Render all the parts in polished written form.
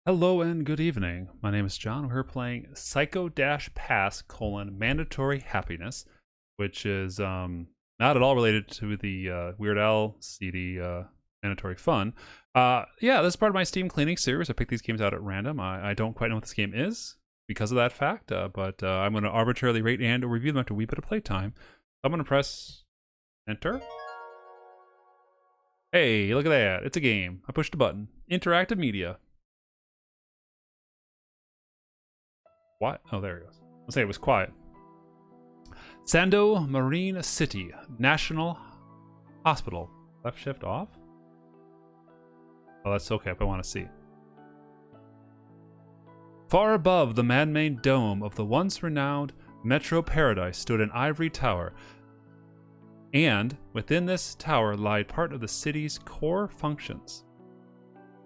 Hello and good evening. My name is John. We're playing Psycho-Pass: Mandatory Happiness, which is not at all related to the Weird Al CD Mandatory Fun. Yeah, this is part of my Steam cleaning series. I picked these games out at random. I don't quite know what this game is because of that fact, but I'm going to arbitrarily rate and review them after a wee bit of playtime. I'm going to press enter. Hey, look at that. It's a game. I pushed a button. Interactive media. What? Oh, there it goes. I'll say it was quiet. Sando Marine City National Hospital. Left shift off? Oh, that's okay if I want to see. Far above the man-made dome of the once renowned Metro Paradise stood an ivory tower. And within this tower lied part of the city's core functions.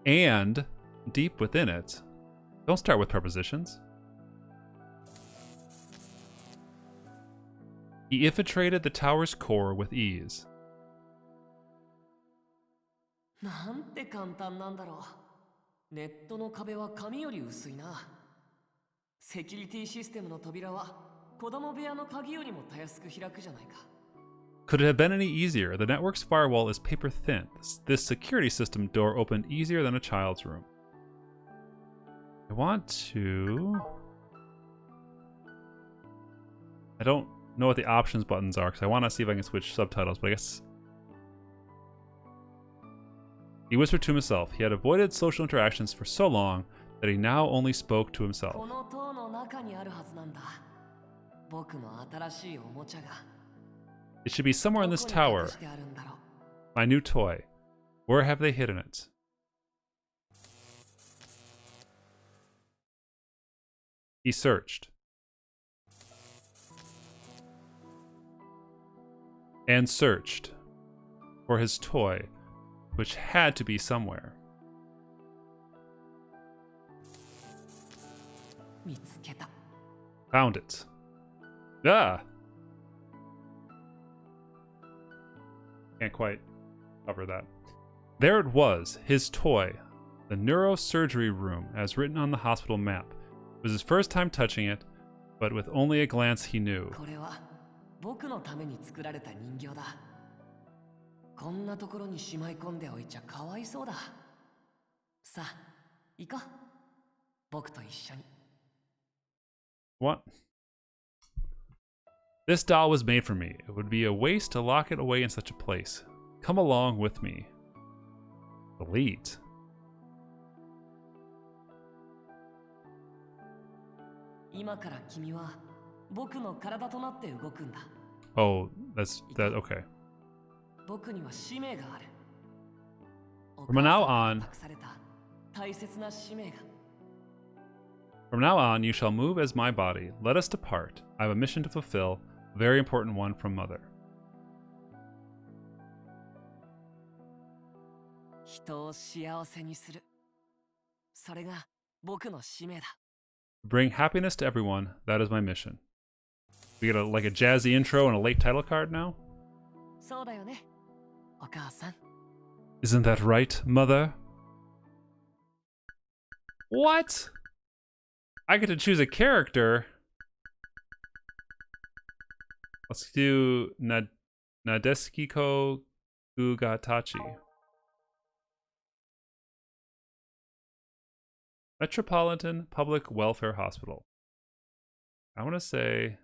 And deep within it. Don't start with prepositions. He infiltrated the tower's core with ease. なんて簡単なんだろう。ネットの壁は紙より薄いな。セキュリティシステムの扉は子供部屋の鍵よりもたやすく開くじゃないか。Could it have been any easier? The network's firewall is paper thin. This security system door opened easier than a child's room. I want to... I don't know what the options buttons are because I want to see if I can switch subtitles, but I guess... He whispered to himself. He had avoided social interactions for so long that he now only spoke to himself. この塔の中にあるはずなんだ。僕の新しいおもちゃが。It should be somewhere in this どこに隠 tower. してあるんだろう。My new toy. Where have they hidden it? He searched. And searched for his toy, which had to be somewhere. 見つけた。Found it. Ah! Can't quite cover that. There it was, his toy. The neurosurgery room, as written on the hospital map. It was his first time touching it, but with only a glance he knew. これは僕のために作られた人形だ。こんなところにしまい込んでおいちゃかわいそうだ。さあ、行こう。僕と一緒に。What? This doll was made for me. It would be a waste to lock it away in such a place. Come along with me. Delete. 今から君は僕の体となって動くんだ。Oh, that's that. Okay. 僕には使命がある。 From now on, 託された大切な使命が。 from now on, you shall move as my body. Let us depart. I have a mission to fulfill, a very important one from Mother. 人を幸せにする。それが僕の使命だ。 Bring happiness to everyone. That is my mission. We get like a jazzy intro and a late title card now. そうだよね、お母さん。 Isn't that right, Mother? What? I get to choose a character. Let's do Nadeskiko Gugatachi. Metropolitan Public Welfare Hospital. I want to say...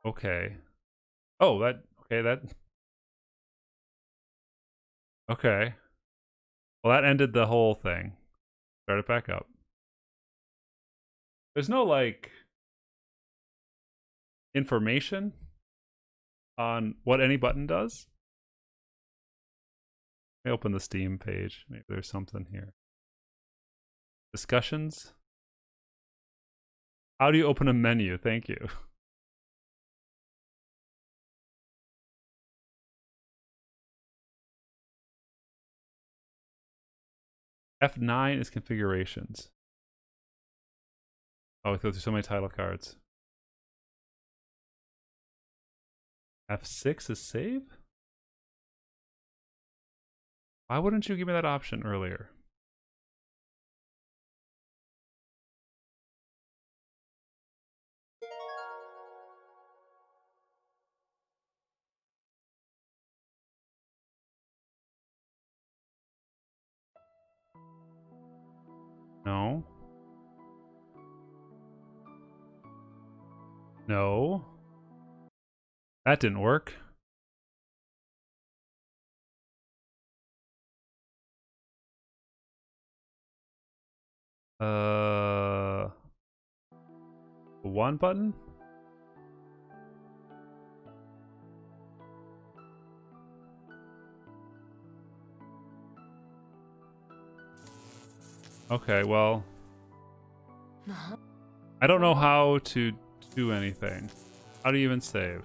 Okay. Oh, that... Okay, that... Okay. Well, that ended the whole thing. Start it back up. There's no, like... information on what any button does. Let me open the Steam page. Maybe there's something here. Discussions. How do you open a menu? Thank you. F9 is configurations. Oh, we go through so many title cards. F6 is save? Why wouldn't you give me that option earlier? No. No. That didn't work. One button? Okay, well, I don't know how to do anything. How do you even save?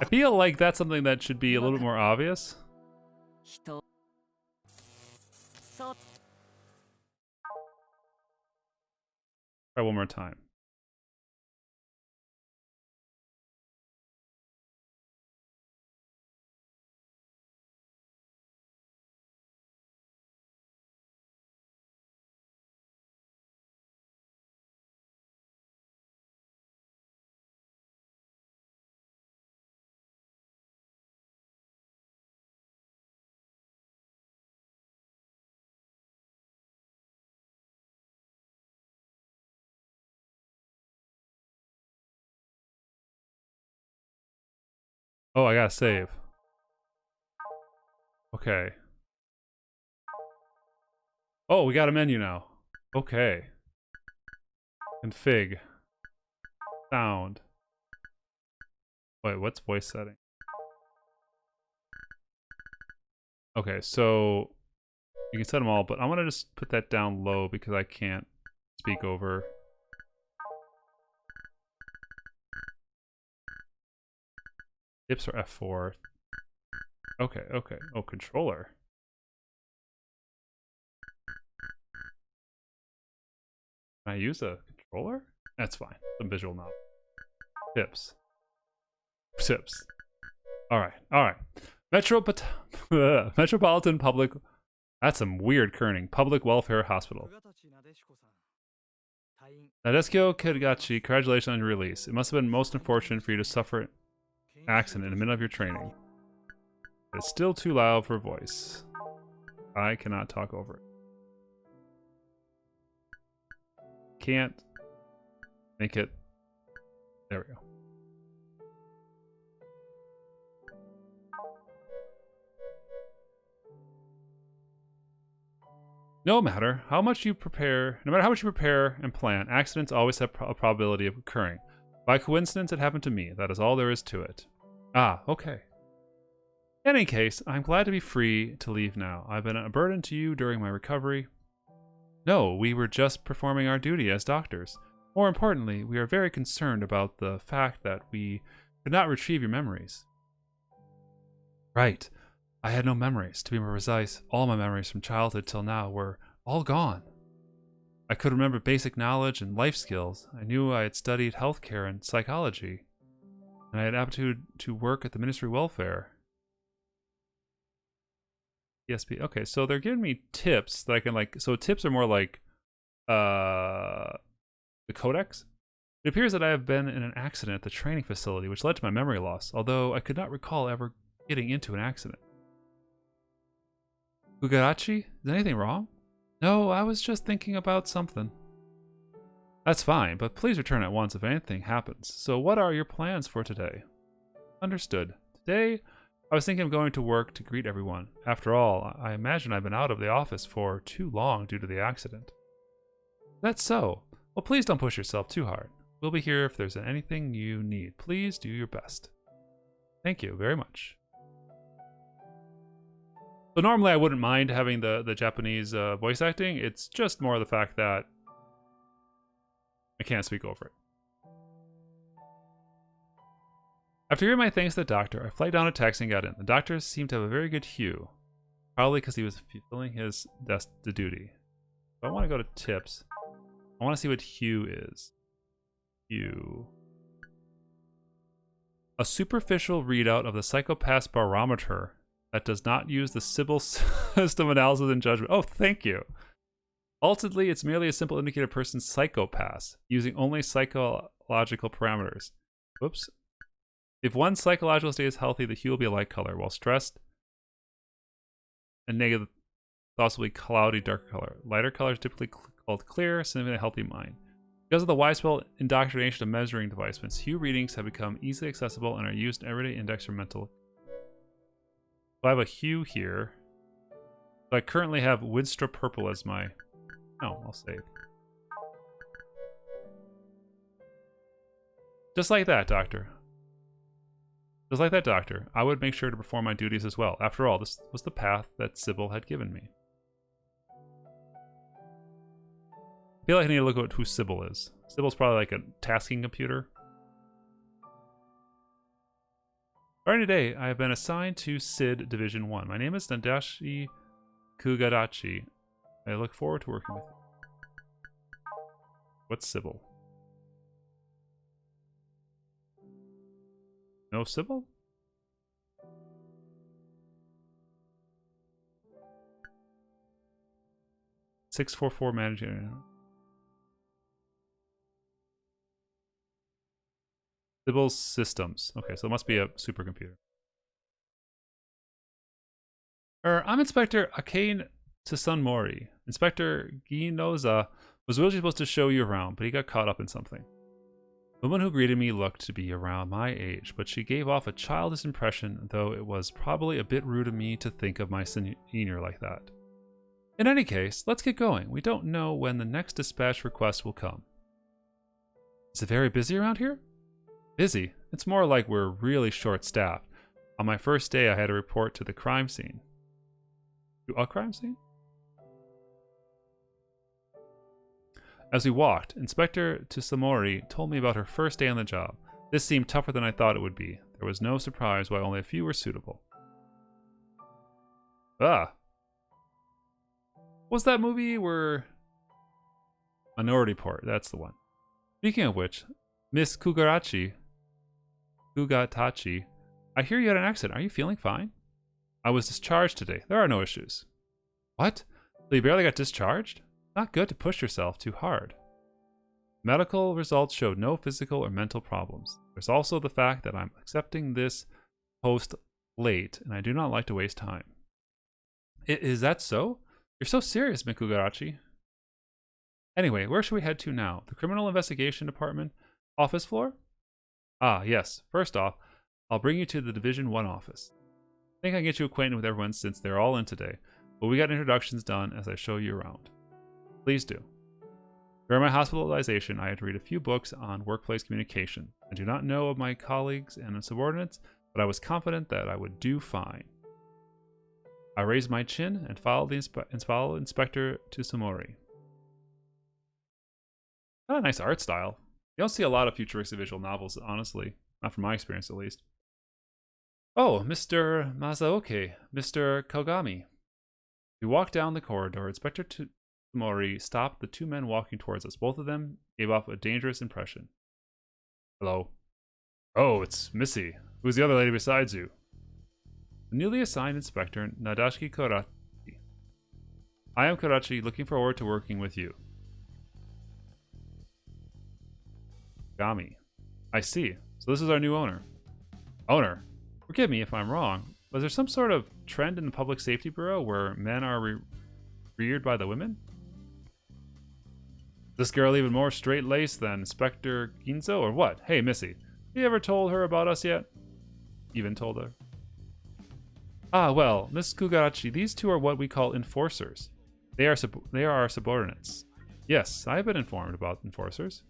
I feel like that's something that should be a little bit more obvious. Try one more time. Oh, I gotta save. Okay. Oh, we got a menu now. Okay. Config. Sound. Wait, what's voice setting? Okay, so you can set them all, but I'm gonna just put that down low because I can't speak over. Dips are F4. Okay, okay. Oh, controller. Can I use a controller? That's fine. Some visual knob. Tips. Tips. Alright, alright. Metropolitan Public... That's some weird kerning. Public Welfare Hospital. Nadesco Kirigachi, congratulations on your release. It must have been most unfortunate for you to suffer an accident in the middle of your training. It's still too loud for voice. I cannot talk over it. Can't make it. There we go. No matter how much you prepare and plan, accidents always have a probability of occurring. By coincidence, it happened to me. That is all there is to it. Ah, okay. In any case, I'm glad to be free to leave now. I've been a burden to you during my recovery. No, we were just performing our duty as doctors. More importantly, we are very concerned about the fact that we could not retrieve your memories. Right. I had no memories. To be more precise, all my memories from childhood till now were all gone. I could remember basic knowledge and life skills. I knew I had studied healthcare and psychology, and I had aptitude to work at the Ministry of Welfare. ESP. Okay, so they're giving me tips that I can like. So tips are more like the codex. It appears that I have been in an accident at the training facility, which led to my memory loss, although I could not recall ever getting into an accident. Ugarachi? Is anything wrong? No, I was just thinking about something. That's fine, but please return at once if anything happens. So what are your plans for today? Understood. Today, I was thinking of going to work to greet everyone. After all, I imagine I've been out of the office for too long due to the accident. That's so. Well, please don't push yourself too hard. We'll be here if there's anything you need. Please do your best. Thank you very much. So normally I wouldn't mind having the Japanese voice acting. It's just more the fact that I can't speak over it. After hearing my thanks to the doctor, I flagged down a taxi and got in. The doctor seemed to have a very good hue. Probably because he was fulfilling his the duty. But I want to go to tips. I want to see what hue is. Hue. A superficial readout of the psychopath barometer that does not use the Sybil system analysis and judgment. Oh, thank you. Ultimately, it's merely a simple indicator of a person's psychopaths, using only psychological parameters. Whoops. If one's psychological state is healthy, the hue will be a light color, while stressed and negative thoughts will be cloudy, darker color. Lighter colors typically called clear, significantly a healthy mind. Because of the widespread indoctrination of measuring devices, hue readings have become easily accessible and are used in everyday index for mental. So I have a hue here. So I currently have Winstra Purple as my... No, I'll save. Just like that, Doctor. Just like that, Doctor. I would make sure to perform my duties as well. After all, this was the path that Sybil had given me. I feel like I need to look at who Sybil is. Sybil's probably like a tasking computer. Starting today, I have been assigned to SID Division 1. My name is Nadashi Kugadachi. I look forward to working with you. What's Sybil? No Sybil? .644 managing. Sybil's systems. Okay, so it must be a supercomputer. I'm Inspector Akane Tsunmori. Inspector Ginoza was really supposed to show you around, but he got caught up in something. The woman who greeted me looked to be around my age, but she gave off a childish impression, though it was probably a bit rude of me to think of my senior like that. In any case, let's get going. We don't know when the next dispatch request will come. Is it very busy around here? Busy? It's more like we're really short-staffed. On my first day, I had to report to the crime scene. To a crime scene? As we walked, Inspector Tsunmori told me about her first day on the job. This seemed tougher than I thought it would be. There was no surprise why only a few were suitable. Ah. What's that movie where... Minority Report, that's the one. Speaking of which, Miss Kugatachi, I hear you had an accident. Are you feeling fine? I was discharged today. There are no issues. What? So you barely got discharged? Not good to push yourself too hard. Medical results showed no physical or mental problems. There's also the fact that I'm accepting this post late, and I do not like to waste time. Is that so? You're so serious, Mikugarachi. Anyway, where should we head to now? The Criminal Investigation Department office floor? Ah, yes. First off, I'll bring you to the Division 1 office. I think I can get you acquainted with everyone since they're all in today, but we got introductions done as I show you around. Please do. During my hospitalization, I had to read a few books on workplace communication. I do not know of my colleagues and subordinates, but I was confident that I would do fine. I raised my chin and followed Inspector Tsunmori. Not a nice art style. You don't see a lot of futuristic visual novels, honestly. Not from my experience, at least. Oh, Mr. Masaoka, Mr. Kogami. We walked down the corridor. Inspector Tsunmori stopped the two men walking towards us. Both of them gave off a dangerous impression. Hello. Oh, it's Missy. Who's the other lady besides you? The newly assigned Inspector Nadashi Korachi. I am Korachi, looking forward to working with you. Gami. I see. So this is our new owner. Owner? Forgive me if I'm wrong. Was there some sort of trend in the Public Safety Bureau where men are reared by the women? Is this girl even more straight-laced than Inspector Ginzo, or what? Hey, Missy. Have you ever told her about us yet? Even told her? Ah, well, Miss Kugarachi, these two are what we call enforcers. They are our subordinates. Yes, I have been informed about enforcers.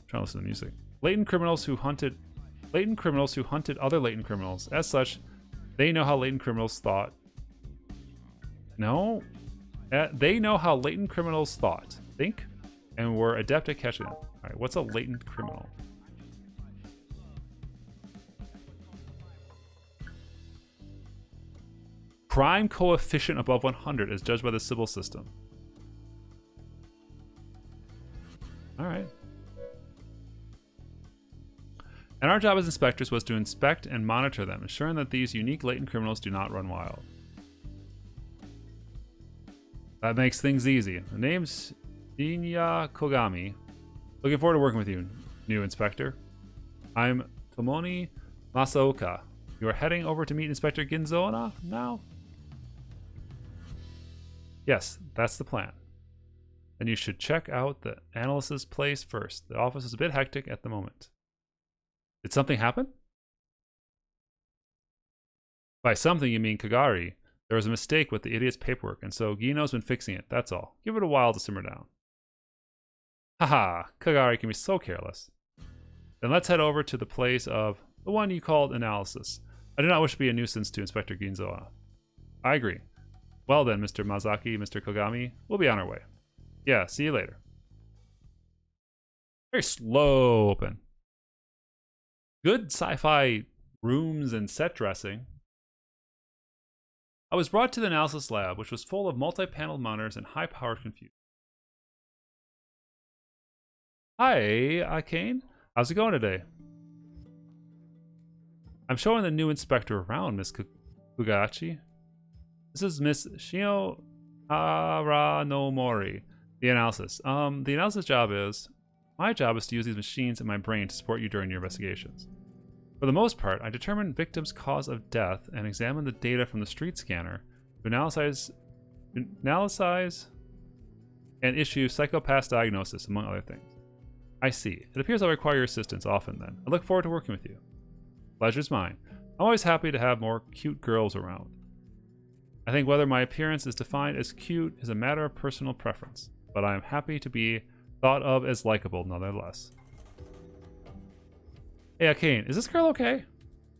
Trying to listen to music. Latent criminals who hunted other latent criminals. As such, they know how latent criminals thought. No, they know how latent criminals think, and were adept at catching them. All right, what's a latent criminal? Crime coefficient above 100 is judged by the Sybil system. All right. And our job as inspectors was to inspect and monitor them, ensuring that these unique latent criminals do not run wild. That makes things easy. The name's Shinya Kogami. Looking forward to working with you. New inspector. I'm Tomoni Masaoka. You are heading over to meet Inspector Ginzona now? Yes, that's the plan. Then you should check out the analyst's place first. The office is a bit hectic at the moment. Did something happen? By something you mean Kagari. There was a mistake with the idiot's paperwork, and so Gino's been fixing it, that's all. Give it a while to simmer down. Haha, Kagari can be so careless. Then let's head over to the place of the one you called analysis. I do not wish to be a nuisance to Inspector Ginzoa. I agree. Well then, Mr. Mazaki, Mr. Kogami, we'll be on our way. Yeah, see you later. Very slow open. Good sci-fi rooms and set dressing. I was brought to the analysis lab, which was full of multi-paneled monitors and high-powered computing. Hi, Akane. How's it going today? I'm showing the new inspector around, Miss Kugarachi. This is Miss Shio Haranomori. The analysis. The analysis job is... My job is to use these machines in my brain to support you during your investigations. For the most part, I determine victims' cause of death and examine the data from the street scanner to analyze and issue psychopath diagnosis, among other things. I see. It appears I'll require your assistance often then. I look forward to working with you. Pleasure's mine. I'm always happy to have more cute girls around. I think whether my appearance is defined as cute is a matter of personal preference, but I am happy to be thought of as likable nonetheless. Hey, Akane, is this girl okay?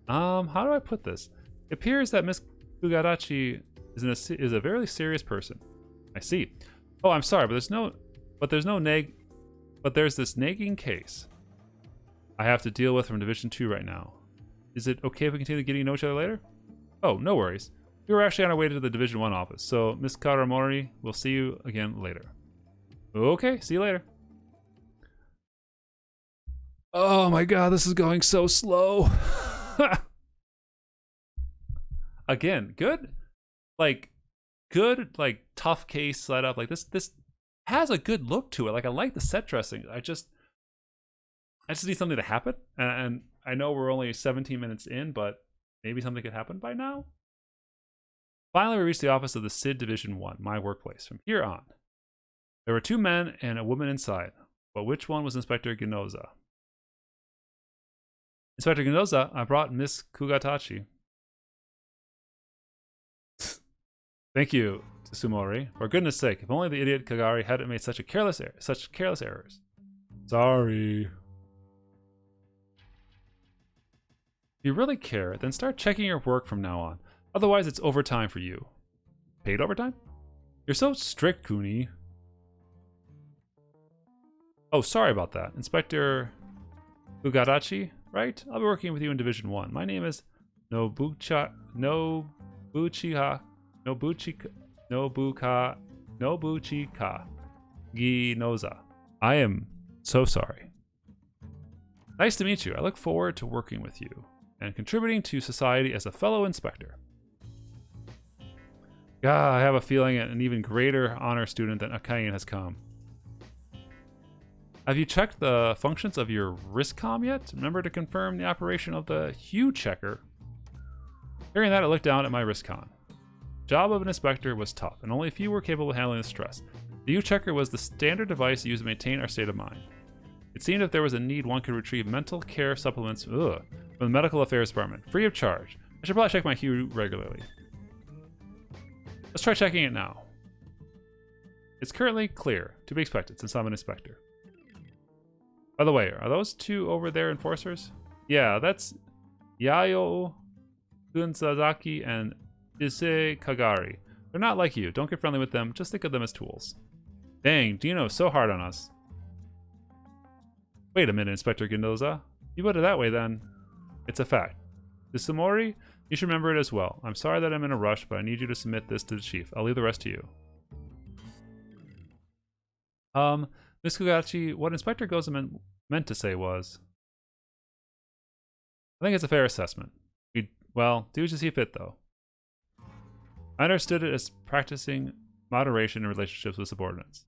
How do I put this? It appears that Miss Kugarachi is a very serious person. I see. Oh, I'm sorry, but there's this nagging case I have to deal with from Division 2 right now. Is it okay if we continue getting to know each other later? Oh, no worries. We were actually on our way to the Division 1 office, so Miss Karamori, we'll see you again later. Okay, see you later. Oh my god, this is going so slow. Again, good tough case setup. Like this has a good look to it. Like I like the set dressing. I just need something to happen. And I know we're only 17 minutes in, but maybe something could happen by now. Finally, we reached the office of the SID Division 1, my workplace. From here on, there were 2 men and a woman inside, but which one was Inspector Ginoza? Inspector Ginoza, I brought Miss Kugatachi. Thank you, Tsumori. For goodness sake, if only the idiot Kagari hadn't made such careless errors. Sorry. If you really care, then start checking your work from now on. Otherwise, it's overtime for you. Paid overtime? You're so strict, Kuni. Oh, sorry about that. Inspector Kugarachi, right? I'll be working with you in Division 1. My name is Nobuchika Ginoza. I am so sorry. Nice to meet you. I look forward to working with you and contributing to society as a fellow inspector. God, I have a feeling an even greater honor student than Akane has come. Have you checked the functions of your wristcom yet? Remember to confirm the operation of the hue checker. Hearing that, I looked down at my wristcom. The job of an inspector was tough, and only a few were capable of handling the stress. The hue checker was the standard device used to maintain our state of mind. It seemed if there was a need, one could retrieve mental care supplements from the Medical Affairs Department, free of charge. I should probably check my hue regularly. Let's try checking it now. It's currently clear, to be expected since I'm an inspector. By the way, are those 2 over there enforcers? Yeah, that's Yayo Gunsazaki and Ise Kagari. They're not like you. Don't get friendly with them. Just think of them as tools. Dang, Dino's so hard on us. Wait a minute, Inspector Gindoza. You put it that way, then. It's a fact. Tsumori, you should remember it as well. I'm sorry that I'm in a rush, but I need you to submit this to the chief. I'll leave the rest to you. Miss Kugarachi, what Inspector Goza meant to say was... I think it's a fair assessment. Well, do as you see fit, though. I understood it as practicing moderation in relationships with subordinates.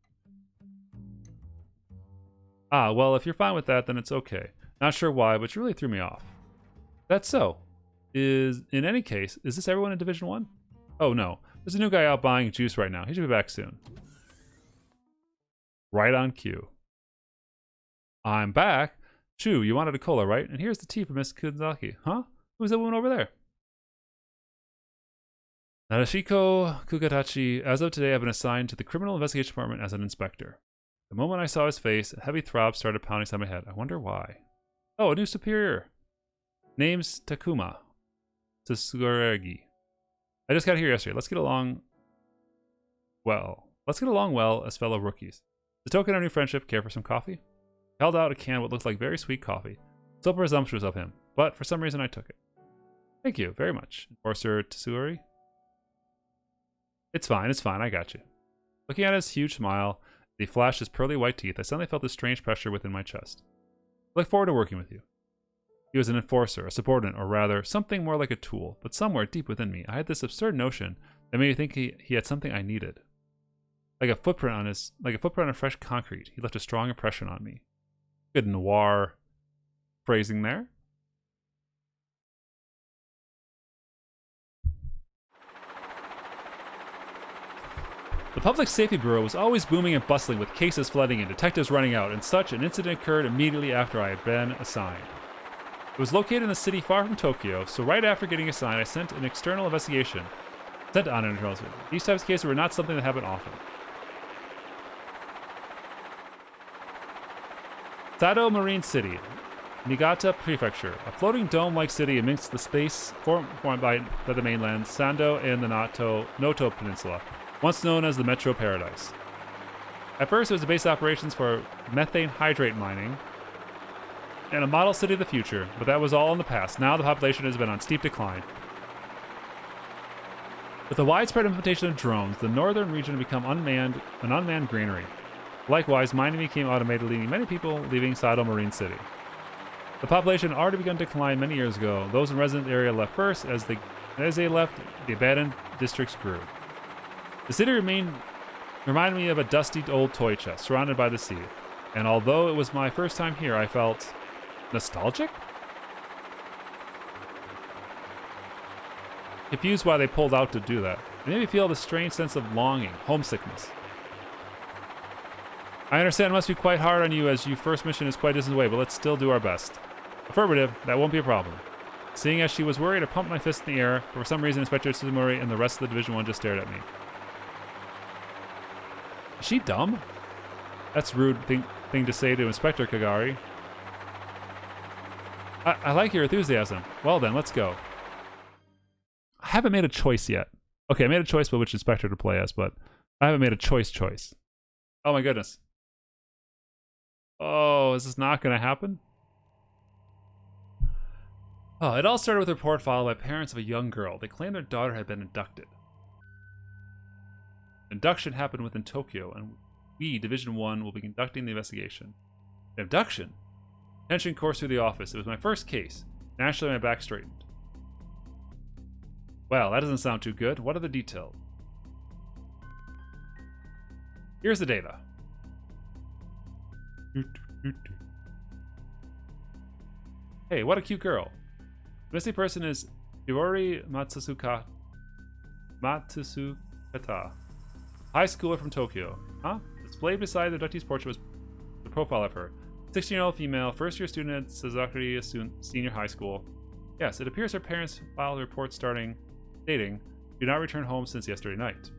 Ah, well, if you're fine with that, then it's okay. Not sure why, but you really threw me off. That's so. In any case, is this everyone in Division 1? Oh no, there's a new guy out buying juice right now. He should be back soon. Right on cue. I'm back. Chu, you wanted a cola, right? And here's the tea for Miss Kuzaki. Huh? Who's that woman over there? Narashiko Kugatachi, as of today, I've been assigned to the Criminal Investigation Department as an inspector. The moment I saw his face, a heavy throb started pounding inside my head. I wonder why. Oh, a new superior. Name's Takuma Tsuragi. I just got here yesterday. Let's get along well as fellow rookies. The token of new friendship, care for some coffee? He held out a can of what looked like very sweet coffee. So presumptuous of him, but for some reason I took it. Thank you very much, Enforcer Tsuri. It's fine, I got you. Looking at his huge smile, he flashed his pearly white teeth. I suddenly felt this strange pressure within my chest. I look forward to working with you. He was an enforcer, a subordinate, or rather, something more like a tool, but somewhere deep within me, I had this absurd notion that made me think he had something I needed. Like a footprint on fresh concrete, he left a strong impression on me. Good noir phrasing there. The Public Safety Bureau was always booming and bustling with cases flooding and detectives running out, and such an incident occurred immediately after I had been assigned. It was located in a city far from Tokyo, so right after getting assigned, I sent on an internal investigation. These types of cases were not something that happened often. Sado Marine City, Niigata Prefecture, a floating dome-like city amidst the space formed by the mainland, Sando, and the Noto Peninsula, once known as the Metro Paradise. At first, it was a base of operations for methane hydrate mining and a model city of the future, but that was all in the past. Now the population has been on steep decline. With the widespread implementation of drones, the northern region became an unmanned granary. Likewise, mining became automated, leading many people leaving Sado Marine City. The population had already begun to decline many years ago. Those in the resident area left first. As they left, the abandoned districts grew. The city reminded me of a dusty old toy chest surrounded by the sea. And although it was my first time here, I felt nostalgic? Confused why they pulled out to do that. It made me feel this strange sense of longing, homesickness. I understand it must be quite hard on you as your first mission is quite a distance away, but let's still do our best. Affirmative, that won't be a problem. Seeing as she was worried, I pumped my fist in the air, but for some reason Inspector Suzumori and the rest of the Division 1 just stared at me. Is she dumb? That's a rude thing to say to Inspector Kagari. I like your enthusiasm. Well then, let's go. I haven't made a choice yet. Okay, I made a choice about which inspector to play as, but I haven't made a choice. Oh my goodness. Oh, is this not going to happen? Oh, it all started with a report filed by parents of a young girl. They claimed their daughter had been abducted. Abduction happened within Tokyo, and we, Division 1, will be conducting the investigation. An abduction? Tension coursed through the office. It was my first case. Naturally, my back straightened. Well, that doesn't sound too good. What are the details? Here's the data. Hey, what a cute girl. The missing person is Hirori Matsusukata, high schooler from Tokyo. Huh? Displayed beside the abductee's portrait was the profile of her. 16-year-old female, first-year student at Sazakuri Senior High School. Yes, it appears her parents filed a report stating, do not return home since yesterday night.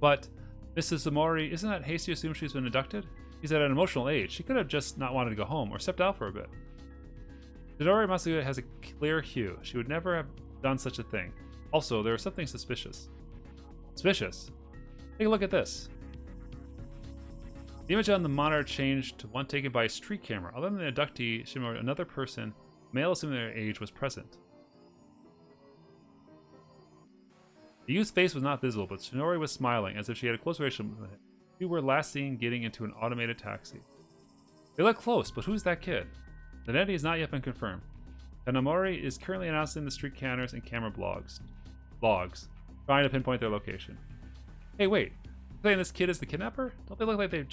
But Mrs. Zamori, isn't that hasty to assume she's been abducted? She's at an emotional age. She could have just not wanted to go home or stepped out for a bit. Midori Masuda has a clear hue. She would never have done such a thing. Also, there was something suspicious. Suspicious? Take a look at this. The image on the monitor changed to one taken by a street camera. Other than the abductee, Shimura, another person, male assuming their age, was present. The youth's face was not visible, but Shinori was smiling, as if she had a close relationship with him. We were last seen getting into an automated taxi. They look close, but who's that kid? The identity has not yet been confirmed. Kanamori is currently announcing the street counters and camera blogs, trying to pinpoint their location. Hey, wait! You're saying this kid is the kidnapper? Don't they look like they're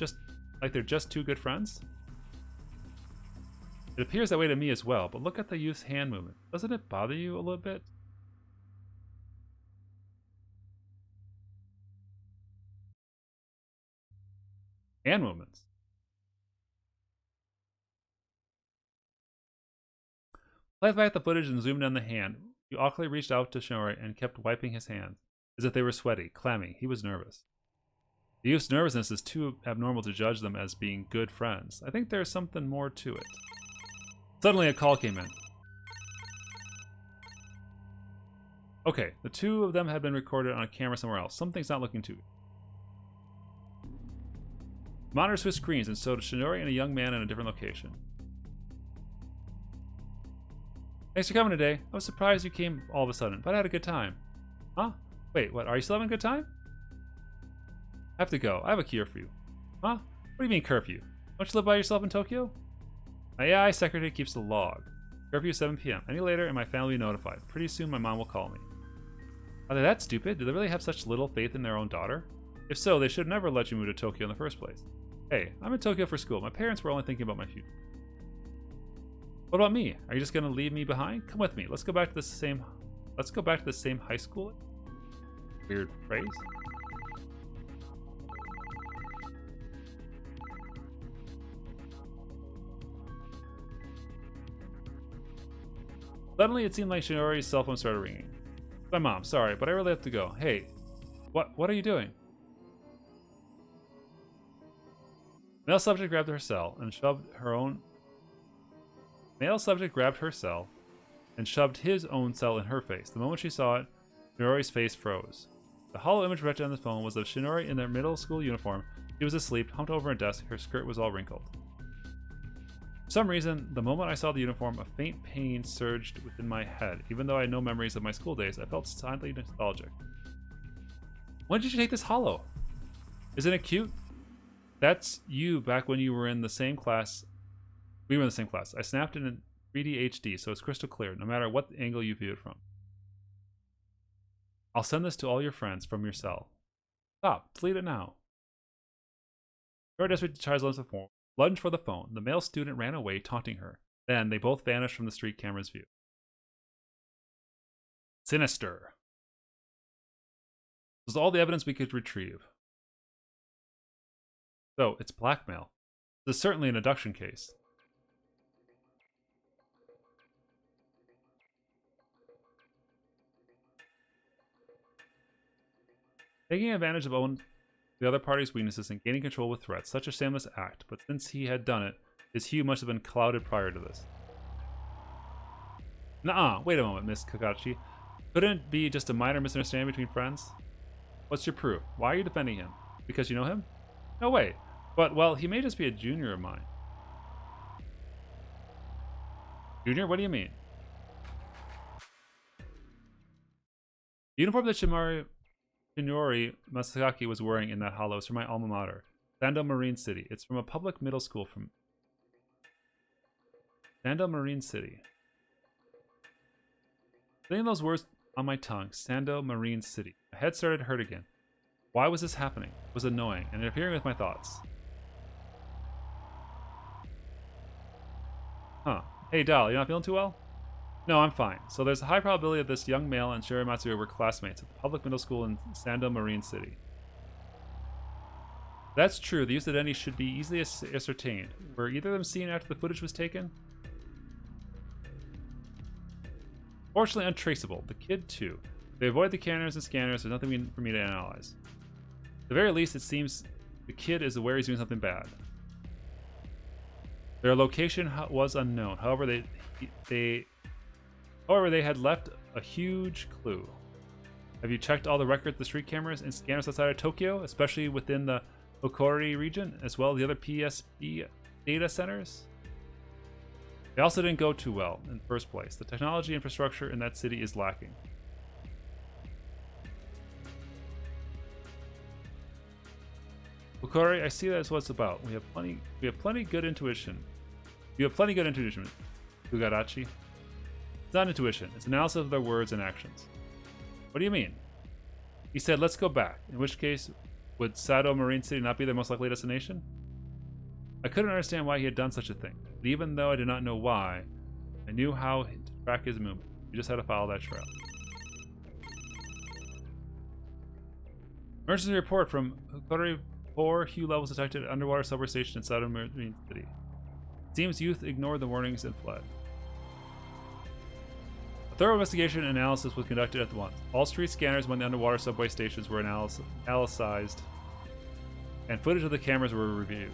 just two good friends? It appears that way to me as well, but look at the youth's hand movement. Doesn't it bother you a little bit? Hand movements. Glanced back at the footage and zoomed in on the hand. He awkwardly reached out to Shinori and kept wiping his hands, as if they were sweaty, clammy. He was nervous. The youth's nervousness is too abnormal to judge them as being good friends. I think there's something more to it. Suddenly a call came in. Okay, the two of them had been recorded on a camera somewhere else. Something's not looking too good. Monitor switched screens and showed Shinori and a young man in a different location. Thanks for coming today. I was surprised you came all of a sudden, but I had a good time. Huh? Wait, what? Are you still having a good time? I have to go. I have a cure for you. Huh? What do you mean curfew? Don't you live by yourself in Tokyo? My AI secretary keeps the log. Curfew 7 p.m. Any later and my family will be notified. Pretty soon my mom will call me. Are they that stupid? Do they really have such little faith in their own daughter? If so, they should never let you move to Tokyo in the first place. Hey, I'm in Tokyo for school. My parents were only thinking about my future. What about me? Are you just gonna leave me behind? Come with me. Let's go back to the same high school. Weird phrase. Suddenly, it seemed like Shinori's cell phone started ringing. My mom, sorry, but I really have to go. Hey, what are you doing? Male subject grabbed her cell and shoved her own. Male subject grabbed her cell and shoved his own cell in her face. The moment she saw it, Shinori's face froze. The hollow image projected on the phone was of Shinori in their middle school uniform. She was asleep, humped over a desk. Her skirt was all wrinkled. For some reason, the moment I saw the uniform, a faint pain surged within my head. Even though I had no memories of my school days, I felt slightly nostalgic. When did you take this hollow? Isn't it cute? That's you back when you were in the same class. We were in the same class. I snapped it in 3D HD, so it's crystal clear, no matter what angle you view it from. I'll send this to all your friends from your cell. Stop. Delete it now. Very desperate to try to the phone. Lunged for the phone. The male student ran away, taunting her. Then they both vanished from the street camera's view. Sinister. This was all the evidence we could retrieve. So, it's blackmail. This is certainly an abduction case. Taking advantage of the other party's weaknesses and gaining control with threats, such a shameless act, but since he had done it, his hue must have been clouded prior to this. Nuh-uh, wait a moment, Miss Kakashi. Couldn't it be just a minor misunderstanding between friends? What's your proof? Why are you defending him? Because you know him? No way. But, well, he may just be a junior of mine. Junior? What do you mean? The uniform that Shinori Masaki was wearing in that hollow is from my alma mater, Sando Marine City. It's from a public middle school from Sando Marine City. Saying those words on my tongue, Sando Marine City. My head started to hurt again. Why was this happening? It was annoying and interfering with my thoughts. Huh. Hey, Dal, you not feeling too well? No, I'm fine. So there's a high probability that this young male and Shinori Matsuo were classmates at the public middle school in Sando Marine City. If that's true. The use of identity should be easily ascertained. Were either of them seen after the footage was taken? Fortunately untraceable. The kid, too. They avoid the cameras and scanners. There's nothing for me to analyze. At the very least, it seems the kid is aware he's doing something bad. Their location was unknown. However, they had left a huge clue. Have you checked all the records, the street cameras, and scanners outside of Tokyo, especially within the Okori region, as well as the other PSB data centers? They also didn't go too well in the first place. The technology infrastructure in that city is lacking. Okori, I see that's what it's about. We have plenty good intuition. You have plenty good intuition, Ugarachi. It's not intuition, it's analysis of their words and actions. What do you mean? He said, let's go back. In which case, would Sado Marine City not be their most likely destination? I couldn't understand why he had done such a thing. But even though I did not know why, I knew how to track his movement. We just had to follow that trail. Emergency report from Hukari. 4 hue levels detected at underwater subway station inside of Marine City. It seems youth ignored the warnings and fled. A thorough investigation and analysis was conducted at once. All street scanners among the underwater subway stations were analyzed, and footage of the cameras were reviewed.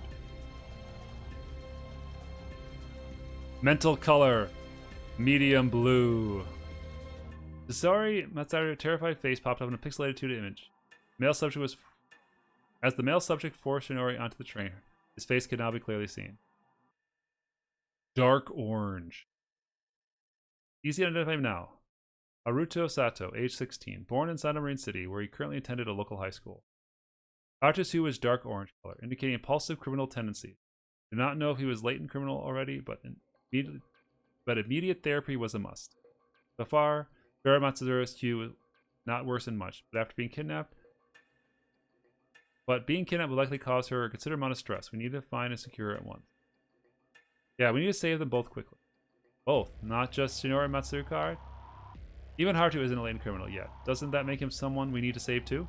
Mental color, medium blue. Desari Matsuda's terrified face popped up in a pixelated 2D image. Male subject was... As the male subject forced Shinori onto the train, his face could now be clearly seen. Dark orange. Easy to identify him now. Haruto Sato, age 16, born inside of Marine City, where he currently attended a local high school. Haruto's hue was dark orange color, indicating impulsive criminal tendencies. Do not know if he was latent criminal already, but immediate therapy was a must. So far, Vera Matsuda's hue was not worsened much, but after being kidnapped, would likely cause her a considerable amount of stress. We need to find and secure her at once. Yeah, we need to save them both quickly. Both, not just Shinori Matsuda. Even Haruto isn't a latent criminal yet. Doesn't that make him someone we need to save too?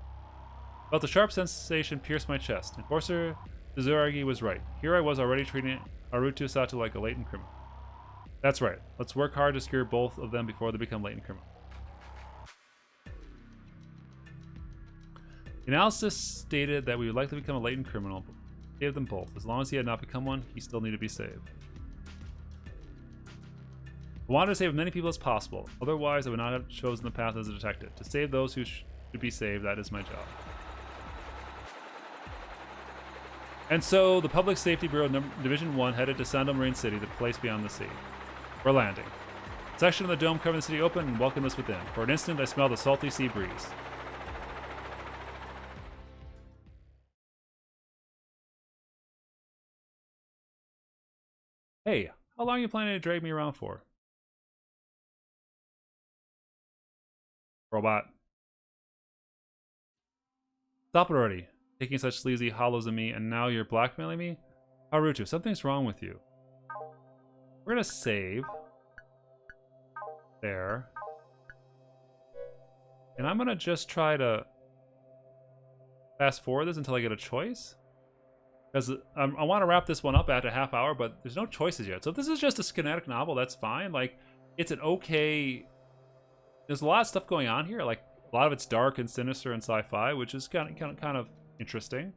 Felt a sharp sensation pierce my chest. Enforcer Tsuragi was right. Here I was already treating Haruto Sato like a latent criminal. That's right. Let's work hard to secure both of them before they become latent criminals. The analysis stated that we would likely become a latent criminal, but we saved them both. As long as he had not become one, he still needed to be saved. I wanted to save as many people as possible. Otherwise, I would not have chosen the path as a detective. To save those who should be saved, that is my job. And so, the Public Safety Bureau Division 1 headed to Sando Marine City, the place beyond the sea. We're landing. A section of the dome covering the city opened and welcomed us within. For an instant, I smelled the salty sea breeze. Hey, how long are you planning to drag me around for? Robot. Stop it already. Taking such sleazy hollows of me, and now you're blackmailing me? Haruto, something's wrong with you. We're gonna save. There. And I'm gonna just try to fast forward this until I get a choice. Because I want to wrap this one up at a half hour, but there's no choices yet. So if this is just a schematic novel, that's fine. Like, it's an okay... There's a lot of stuff going on here. Like, a lot of it's dark and sinister and sci-fi, which is kind of interesting.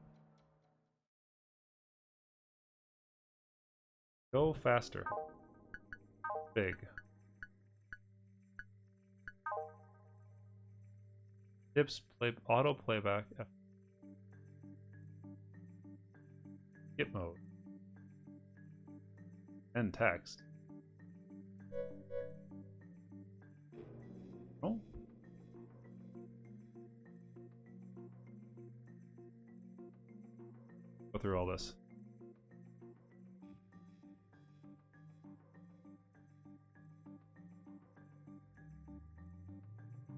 Go faster. Big. Tips, auto playback. Skip mode. And text. Oh. Go through all this.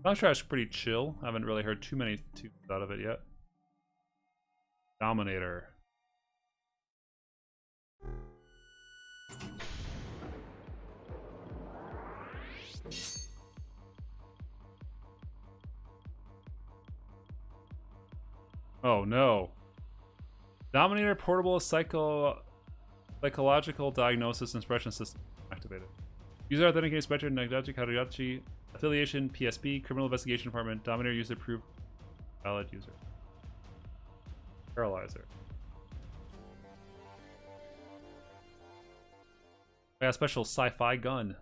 Soundtrack's pretty chill. I haven't really heard too many tunes out of it yet. Dominator. Oh no. Dominator portable psychological diagnosis and suppression system activated. User authenticated inspector Nagachi Karayachi. Affiliation PSB. Criminal Investigation Department. Dominator user approved. Valid user. Paralyzer. I got a special sci-fi gun.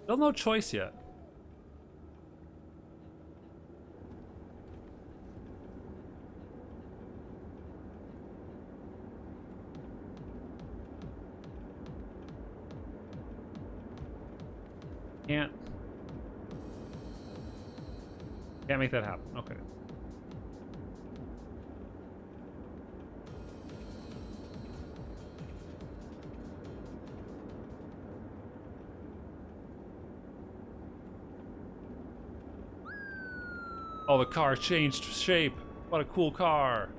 Still no choice yet. Can't make that happen. Okay. Oh, the car changed shape. What a cool car.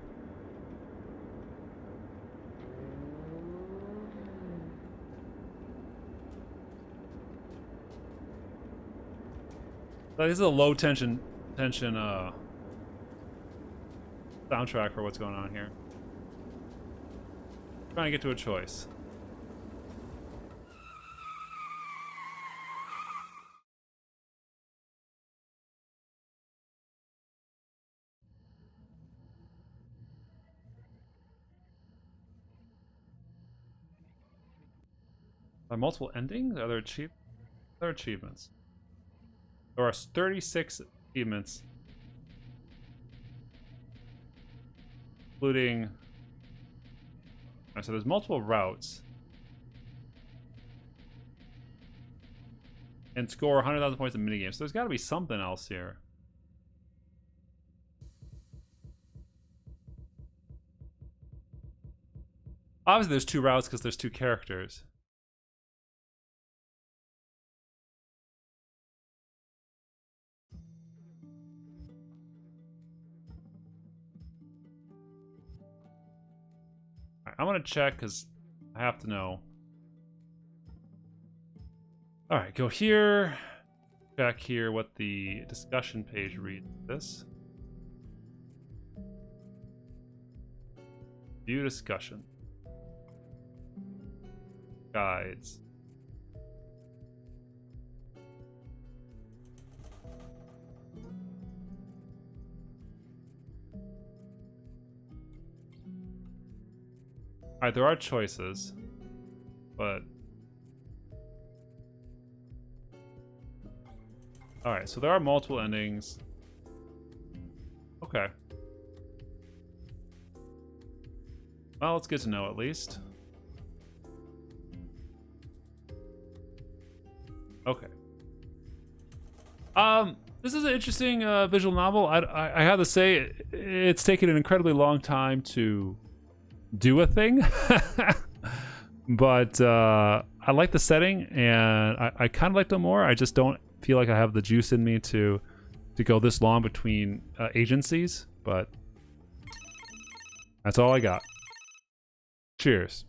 This is a low tension soundtrack for what's going on here. Trying to get to a choice. Are there multiple endings? Are there achievements? There are 36 achievements, including. Alright, so there's multiple routes. And score 100,000 points in minigames. So there's got to be something else here. Obviously, there's 2 routes because there's 2 characters. Alright, I'm going to check because I have to know. Alright, go here. Check here what the discussion page reads. This. View discussion. Guides. Alright, there are choices, but... Alright, so there are multiple endings. Okay. Well, it's good to know at least. Okay. This is an interesting visual novel. I have to say, it's taken an incredibly long time to do a thing. But I like the setting, and I kind of like them more. I just don't feel like I have the juice in me to go this long between agencies, but that's all I got. Cheers.